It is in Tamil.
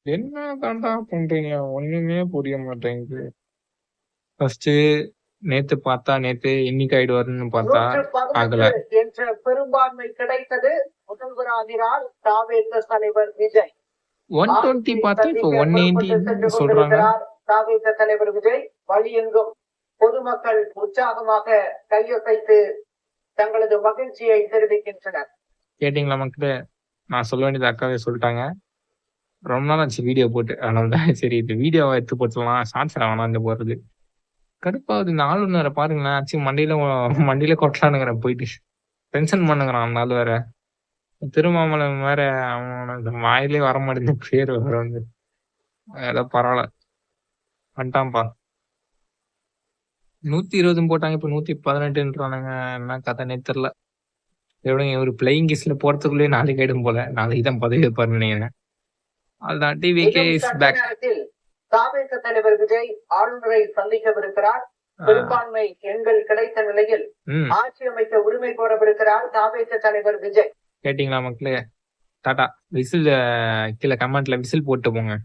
என்ன தாண்டா பண்றீங்க? ஒண்ணுமே புரிய மாட்டேங்குது. ஃபர்ஸ்ட்டு நேத்து பார்த்தா நேத்து இன்னைக்கு ஆயிடுவாருன்னு பார்த்தா ஆகல. 118 என்ற பெரும்பான்மை கிடைத்தது. முதல்வராகிறார் தாவேக தலைவர் விஜய். 120 பார்த்தா இப்ப சந்திக்க புறப்பட்டு 180 சென்று சொல்றாங்க. கொண்டிருக்கிறார் தாவேக தலைவர் விஜய். வழியெங்கும் பொதுமக்கள் உற்சாகமாக கையசைத்து தங்களது மகிழ்ச்சியை தெரிவிக்கின்றனர். கேட்டீங்களா மக்களே? நான் சொல்ல வேண்டியது அக்காவே சொல்லிட்டாங்க. ரொம்ப நாள் ஆச்சு வீடியோ போட்டு. அதனால தான் சரி இந்த வீடியோவ எடுத்து போட்டுறலாம். ஷார்ட்ஸ்ல வேணாம்னு போடுறது. கடுப்பாவுது இந்த ஆளுநர பாருங்களேன். ஆச்சு மண்டையில கொட்டலான்னுங்கிறேன் போயிட்டு. டென்ஷன் பண்ணுங்கிறான் அந்த ஆள் வேற. திருமாவளவன் வேற அவனோட வாயிலே வரமாட்டேங்குது பேர் வேற வந்து. ஏதோ பரவாயில்ல. வந்துட்டான்ப்பா. 120 போட்டாங்க. இப்ப 118ன்றானுங்க. என்ன கதைன்னே தெரியல. எப்படியும் ஒரு பிளையிங் கிஸ்ல போறதுக்குள்ளேயே நாளைக்கு ஆயிடும் போல. நாளைக்கு தான் பதவி வைப்பாருன்னு நினைக்கிறேன். அதுதான் டிவிகே இஸ் பேக். தாவேக தலைவர் விஜய் ஆளுநரை சந்திக்கவிருக்கிறார். பெரும்பான்மை எண்கள் கிடைத்த நிலையில் ஆட்சி அமைக்க உரிமை கோரவிருக்கிறார் தாவேக தலைவர் விஜய். கேட்டீங்களா மக்களே? டாடா. விசில் கீழே கமெண்ட்ல விசில் போட்டு போங்க.